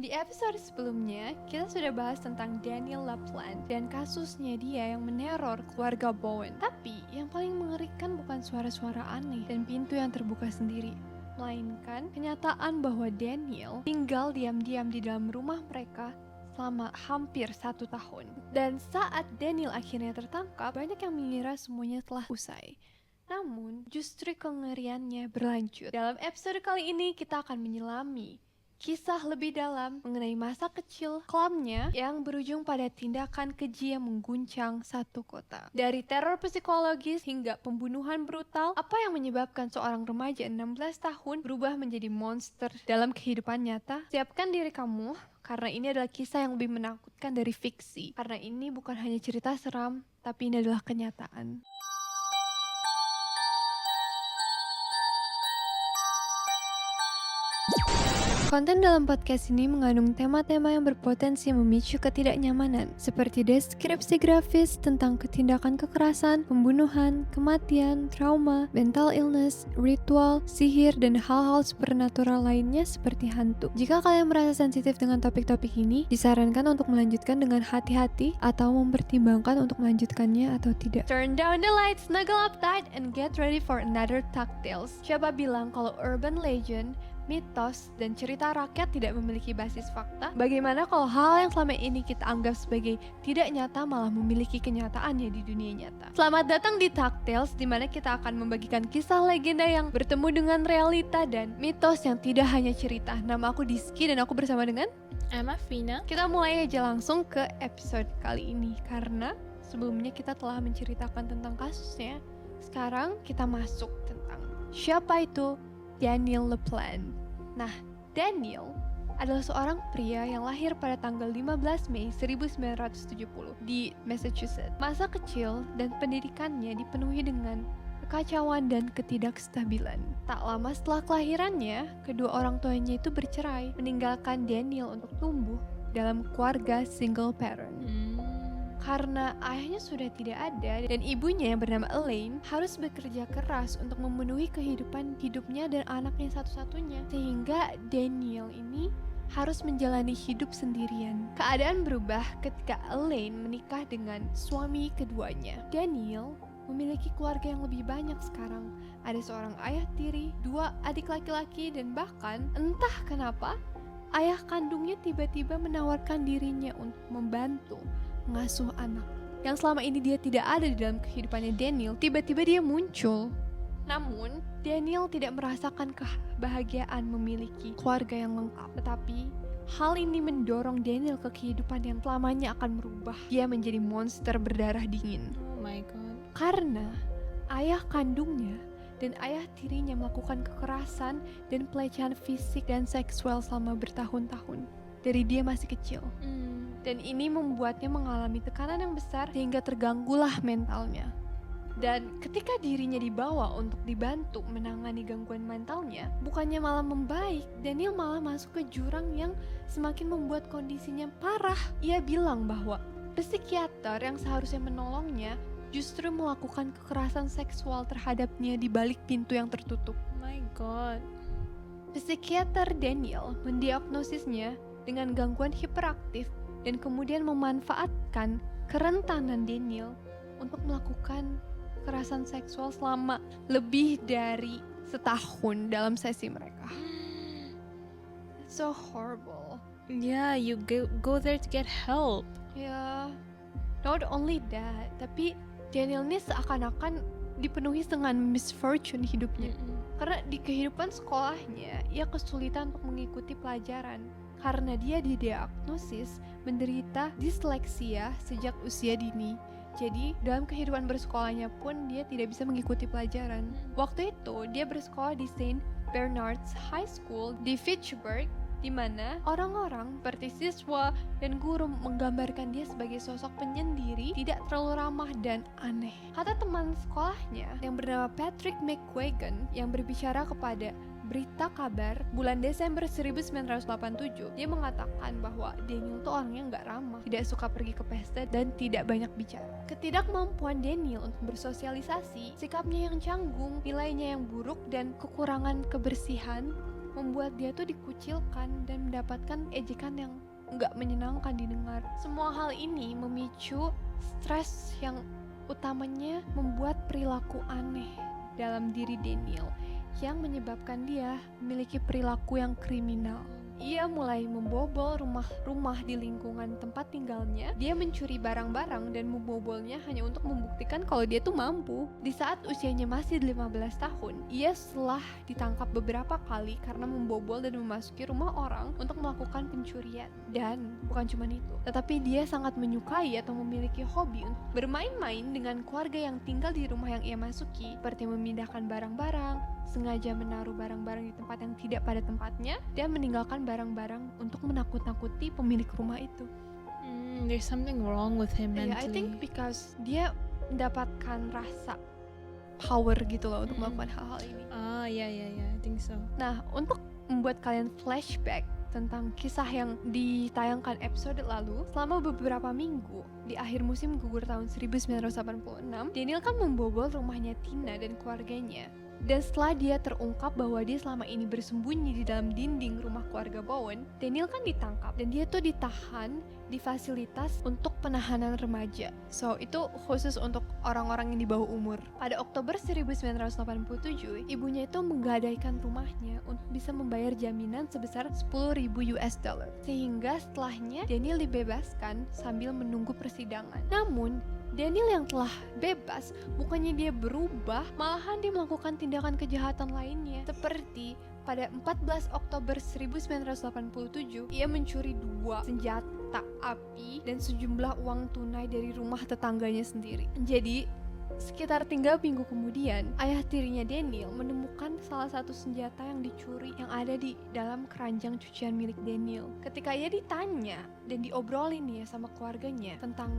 Di episode sebelumnya, kita sudah bahas tentang Daniel LaPlante dan kasusnya dia yang meneror keluarga Bowen. Tapi, yang paling mengerikan bukan suara-suara aneh dan pintu yang terbuka sendiri, melainkan kenyataan bahwa Daniel tinggal diam-diam di dalam rumah mereka selama hampir 1 tahun. Dan saat Daniel akhirnya tertangkap, banyak yang mengira semuanya telah usai. Namun, justru kengeriannya berlanjut. Dalam episode kali ini, kita akan menyelami kisah lebih dalam mengenai masa kecil kelamnya yang berujung pada tindakan keji yang mengguncang satu kota. Dari teror psikologis hingga pembunuhan brutal, apa yang menyebabkan seorang remaja 16 tahun berubah menjadi monster dalam kehidupan nyata? Siapkan diri kamu, karena ini adalah kisah yang lebih menakutkan dari fiksi. Karena ini bukan hanya cerita seram, tapi ini adalah kenyataan. Konten dalam podcast ini mengandung tema-tema yang berpotensi memicu ketidaknyamanan, seperti deskripsi grafis tentang tindakan kekerasan, pembunuhan, kematian, trauma, mental illness, ritual, sihir, dan hal-hal supernatural lainnya seperti hantu. Jika kalian merasa sensitif dengan topik-topik ini, disarankan untuk melanjutkan dengan hati-hati atau mempertimbangkan untuk melanjutkannya atau tidak. Turn down the lights, snuggle up tight, and get ready for another Talk Tales. Siapa bilang kalau urban legend, mitos, dan cerita rakyat tidak memiliki basis fakta? Bagaimana kalau hal yang selama ini kita anggap sebagai tidak nyata malah memiliki kenyataannya di dunia nyata? Selamat datang di Talk Tales, di mana kita akan membagikan kisah legenda yang bertemu dengan realita dan mitos yang tidak hanya cerita. Nama aku Diski dan aku bersama dengan Emma Fina. Kita mulai aja langsung ke episode kali ini, karena sebelumnya kita telah menceritakan tentang kasusnya. Sekarang kita masuk tentang siapa itu Daniel LaPlante. Nah, Daniel adalah seorang pria yang lahir pada tanggal 15 Mei 1970 di Massachusetts. Masa kecil dan pendidikannya dipenuhi dengan kekacauan dan ketidakstabilan. Tak lama setelah kelahirannya, kedua orang tuanya itu bercerai, meninggalkan Daniel untuk tumbuh dalam keluarga single parent. Karena ayahnya sudah tidak ada dan ibunya yang bernama Elaine harus bekerja keras untuk memenuhi kehidupan hidupnya dan anaknya satu-satunya, sehingga Daniel ini harus menjalani hidup sendirian. Keadaan berubah ketika Elaine menikah dengan suami keduanya. Daniel memiliki keluarga yang lebih banyak sekarang. Ada seorang ayah tiri, 2 adik laki-laki, dan bahkan entah kenapa ayah kandungnya tiba-tiba menawarkan dirinya untuk membantu mengasuh anak yang selama ini dia tidak ada di dalam kehidupannya Daniel. Tiba-tiba dia muncul. Namun Daniel tidak merasakan kebahagiaan memiliki keluarga yang lengkap, tetapi hal ini mendorong Daniel ke kehidupan yang selamanya akan merubah dia menjadi monster berdarah dingin. Oh my god. Karena ayah kandungnya dan ayah tirinya melakukan kekerasan dan pelecehan fisik dan seksual selama bertahun-tahun dari dia masih kecil. Dan ini membuatnya mengalami tekanan yang besar sehingga terganggulah mentalnya. Dan ketika dirinya dibawa untuk dibantu menangani gangguan mentalnya, bukannya malah membaik, Daniel malah masuk ke jurang yang semakin membuat kondisinya parah. Ia bilang bahwa psikiater yang seharusnya menolongnya justru melakukan kekerasan seksual terhadapnya di balik pintu yang tertutup. Oh my god. Psikiater Daniel mendiagnosisnya dengan gangguan hiperaktif dan kemudian memanfaatkan kerentanan Daniel untuk melakukan kekerasan seksual selama lebih dari setahun dalam sesi mereka. So horrible. Yeah, you go there to get help. Ya, not only that, tapi Daniel ini seakan-akan dipenuhi dengan misfortune hidupnya. Karena di kehidupan sekolahnya, ia kesulitan untuk mengikuti pelajaran. Karena dia didiagnosis menderita disleksia sejak usia dini. Jadi dalam kehidupan bersekolahnya pun dia tidak bisa mengikuti pelajaran. Waktu itu dia bersekolah di Saint Bernard's High School di Fitchburg, di mana orang-orang seperti siswa dan guru menggambarkan dia sebagai sosok penyendiri, tidak terlalu ramah dan aneh. Kata teman sekolahnya yang bernama Patrick McQuagan yang berbicara kepada Berita Kabar bulan Desember 1987, dia mengatakan bahwa Daniel tuh orangnya nggak ramah, tidak suka pergi ke pesta, dan tidak banyak bicara. Ketidakmampuan Daniel untuk bersosialisasi, sikapnya yang canggung, nilainya yang buruk, dan kekurangan kebersihan membuat dia tuh dikucilkan dan mendapatkan ejekan yang nggak menyenangkan didengar. Semua hal ini memicu stres yang utamanya membuat perilaku aneh dalam diri Daniel yang menyebabkan dia memiliki perilaku yang kriminal. Ia mulai membobol rumah-rumah di lingkungan tempat tinggalnya. Dia mencuri barang-barang dan membobolnya hanya untuk membuktikan kalau dia tuh mampu. Di saat usianya masih 15 tahun, ia setelah ditangkap beberapa kali karena membobol dan memasuki rumah orang untuk melakukan pencurian. Dan bukan cuma itu, tetapi dia sangat menyukai atau memiliki hobi untuk bermain-main dengan keluarga yang tinggal di rumah yang ia masuki, seperti memindahkan barang-barang, sengaja menaruh barang-barang di tempat yang tidak pada tempatnya, dan meninggalkan barang-barang untuk menakut-nakuti pemilik rumah itu. There's something wrong with him mentally. Yeah, I think because dia mendapatkan rasa power gitu loh untuk melakukan hal-hal ini. Yeah, I think so. Nah, untuk membuat kalian flashback tentang kisah yang ditayangkan episode lalu, selama beberapa minggu di akhir musim gugur tahun 1986, Daniel kan membobol rumahnya Tina dan keluarganya. Dan setelah dia terungkap bahwa dia selama ini bersembunyi di dalam dinding rumah keluarga Bowen, Daniel kan ditangkap dan dia tuh ditahan di fasilitas untuk penahanan remaja. So, itu khusus untuk orang-orang yang di bawah umur. Pada Oktober 1987, ibunya itu menggadaikan rumahnya untuk bisa membayar jaminan sebesar $10,000 sehingga setelahnya Daniel dibebaskan sambil menunggu persidangan. Namun, Daniel yang telah bebas, bukannya dia berubah, malahan dia melakukan tindakan kejahatan lainnya. Seperti pada 14 Oktober 1987, ia mencuri 2 senjata api dan sejumlah uang tunai dari rumah tetangganya sendiri. Jadi, sekitar 3 minggu kemudian, ayah tirinya Daniel menemukan salah satu senjata yang dicuri yang ada di dalam keranjang cucian milik Daniel. Ketika ia ditanya dan diobrolin ya sama keluarganya tentang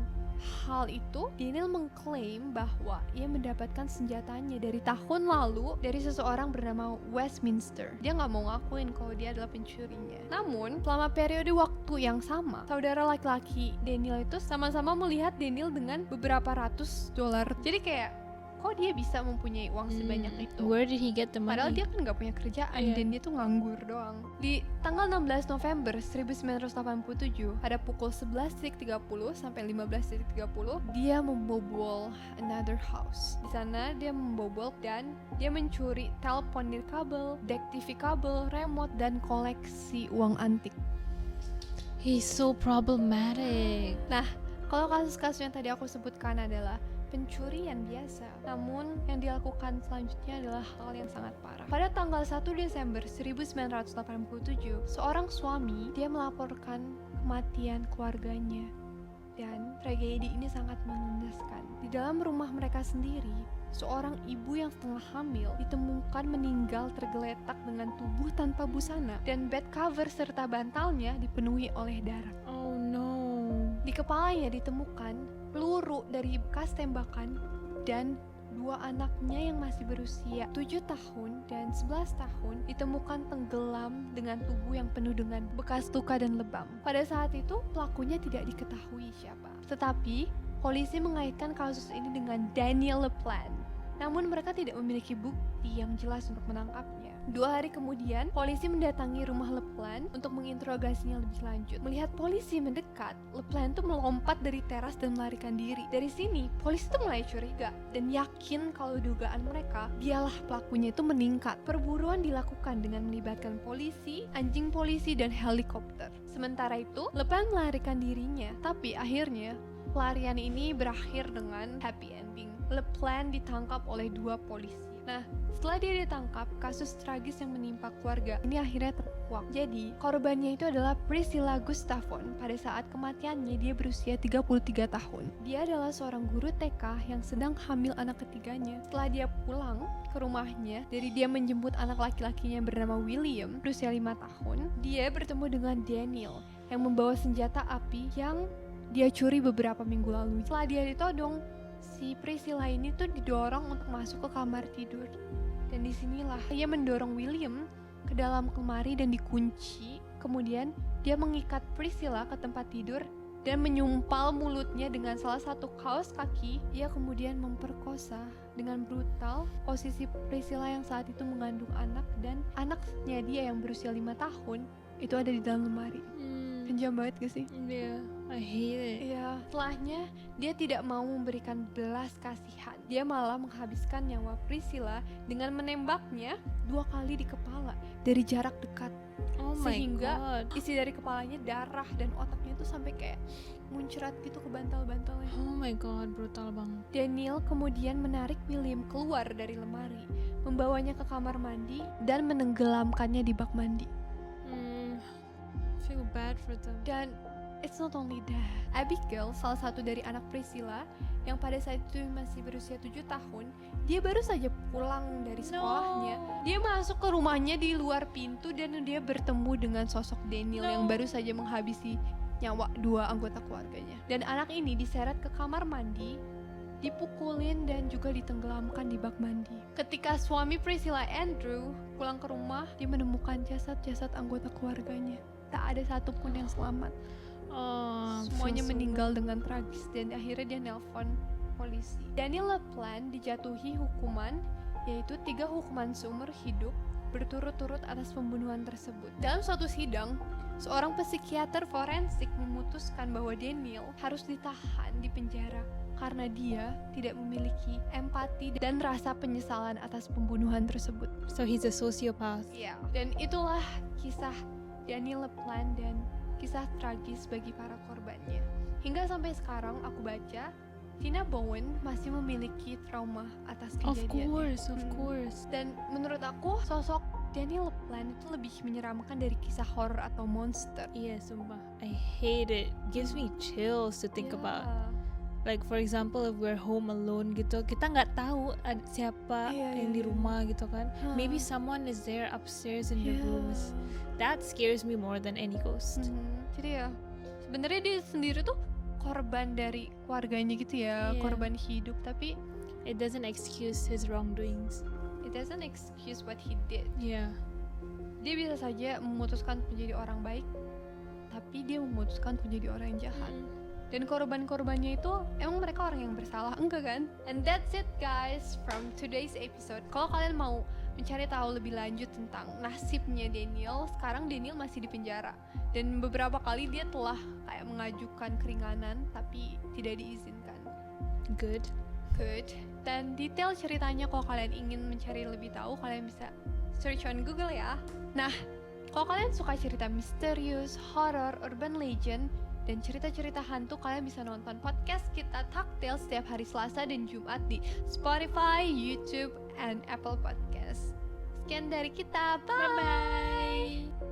hal itu, Daniel mengklaim bahwa ia mendapatkan senjatanya dari tahun lalu dari seseorang bernama Westminster. Dia nggak mau ngakuin kalau dia adalah pencurinya. Namun, selama periode waktu yang sama, saudara laki-laki Daniel itu sama-sama melihat Daniel dengan beberapa ratus dolar. Jadi kayak, kok dia bisa mempunyai uang sebanyak itu? Where did he get the money? Padahal dia kan nggak punya kerjaan dan dia tuh nganggur doang. Di tanggal 16 November 1987 pada pukul 11.30 sampai 15.30 dia membobol another house. Di sana dia membobol dan dia mencuri telepon nirkabel, deck TV kabel, remote dan koleksi uang antik. He's so problematic. Nah, kalau kasus-kasus yang tadi aku sebutkan adalah pencurian biasa, namun yang dilakukan selanjutnya adalah hal yang sangat parah. Pada tanggal 1 Desember 1987, seorang suami dia melaporkan kematian keluarganya. Dan tragedi ini sangat mengenaskan. Di dalam rumah mereka sendiri, seorang ibu yang setengah hamil ditemukan meninggal tergeletak dengan tubuh tanpa busana dan bed cover serta bantalnya dipenuhi oleh darah. Oh no. Di kepalanya ditemukan peluru dari bekas tembakan dan 2 anaknya yang masih berusia 7 tahun dan 11 tahun ditemukan tenggelam dengan tubuh yang penuh dengan bekas luka dan lebam. Pada saat itu pelakunya tidak diketahui siapa. Tetapi polisi mengaitkan kasus ini dengan Daniel LaPlante. Namun mereka tidak memiliki bukti yang jelas untuk menangkapnya. 2 hari kemudian, polisi mendatangi rumah LaPlante untuk menginterogasinya lebih lanjut. Melihat polisi mendekat, LaPlante tuh melompat dari teras dan melarikan diri. Dari sini, polisi tuh mulai curiga dan yakin kalau dugaan mereka, dialah pelakunya itu meningkat. Perburuan dilakukan dengan melibatkan polisi, anjing polisi, dan helikopter. Sementara itu, LaPlante melarikan dirinya, tapi akhirnya pelarian ini berakhir dengan happy ending. LaPlante ditangkap oleh 2 polisi. Nah, setelah dia ditangkap, kasus tragis yang menimpa keluarga ini akhirnya terkuak. Jadi, korbannya itu adalah Priscilla Gustafson. Pada saat kematiannya, dia berusia 33 tahun. Dia adalah seorang guru TK yang sedang hamil anak ketiganya. Setelah dia pulang ke rumahnya, dari dia menjemput anak laki-lakinya yang bernama William, berusia 5 tahun, dia bertemu dengan Daniel yang membawa senjata api yang dia curi beberapa minggu lalu. Setelah dia ditodong, si Priscilla ini tuh didorong untuk masuk ke kamar tidur. Dan disinilah ia mendorong William ke dalam lemari dan dikunci. Kemudian dia mengikat Priscilla ke tempat tidur dan menyumpal mulutnya dengan salah satu kaos kaki. Ia kemudian memperkosa dengan brutal posisi Priscilla yang saat itu mengandung anak, dan anaknya dia yang berusia 5 tahun itu ada di dalam lemari. Kejam banget gak sih? Yeah, I hate it. Iya, setelahnya dia tidak mau memberikan belas kasihan. Dia malah menghabiskan nyawa Priscilla dengan menembaknya 2 kali di kepala dari jarak dekat. Oh my Sehingga god. isi dari kepalanya darah dan otaknya itu sampai kayak muncrat gitu ke bantal-bantalnya. Oh my god, brutal banget. Daniel kemudian menarik William keluar dari lemari, membawanya ke kamar mandi dan menenggelamkannya di bak mandi. Feel bad for them. Dan it's not only that, Abigail, salah satu dari anak Priscilla yang pada saat itu masih berusia 7 tahun, dia baru saja pulang dari sekolahnya. Dia masuk ke rumahnya di luar pintu dan dia bertemu dengan sosok Daniel yang baru saja menghabisi nyawa 2 anggota keluarganya. Dan anak ini diseret ke kamar mandi, dipukulin dan juga ditenggelamkan di bak mandi. Ketika suami Priscilla, Andrew, pulang ke rumah, dia menemukan jasad-jasad anggota keluarganya. Tak ada satupun yang selamat. Semuanya meninggal dengan tragis, dan akhirnya dia nelpon polisi. Daniel LaPlante dijatuhi hukuman, yaitu 3 hukuman seumur hidup berturut-turut atas pembunuhan tersebut. Dalam suatu sidang, seorang psikiater forensik memutuskan bahwa Daniel harus ditahan di penjara karena dia tidak memiliki empati dan rasa penyesalan atas pembunuhan tersebut. So he's a sociopath. Iya. Dan itulah kisah Daniel LaPlante dan kisah tragis bagi para korbannya. Hingga sampai sekarang aku baca, Tina Bowen masih memiliki trauma atas kejadiannya. Of course. Dan menurut aku sosok Daniel LaPlante itu lebih menyeramkan dari kisah horor atau monster. Iya, sumpah. I hate it. Gives me chills to think about. Like for example, if we're home alone gitu, kita nggak tahu siapa yang di rumah gitu kan. Maybe someone is there upstairs in the rooms. That scares me more than any ghost. Jadi ya, sebenarnya dia sendiri tuh korban dari keluarganya gitu ya, korban hidup. Tapi it doesn't excuse his wrongdoings. It doesn't excuse what he did. Yeah. Dia bisa saja memutuskan menjadi orang baik, tapi dia memutuskan menjadi orang yang jahat. Dan korban-korbannya itu emang mereka orang yang bersalah, enggak kan? And that's it guys from today's episode. Kalau kalian mau mencari tahu lebih lanjut tentang nasibnya Daniel, sekarang Daniel masih di penjara. Dan beberapa kali dia telah kayak mengajukan keringanan tapi tidak diizinkan. Good. Dan detail ceritanya kalau kalian ingin mencari lebih tahu, kalian bisa search on Google ya. Nah, kalau kalian suka cerita misterius, horror, urban legend, dan cerita-cerita hantu, kalian bisa nonton podcast kita Taktil setiap hari Selasa dan Jumat di Spotify, YouTube, and Apple Podcast. Sekian dari kita, bye!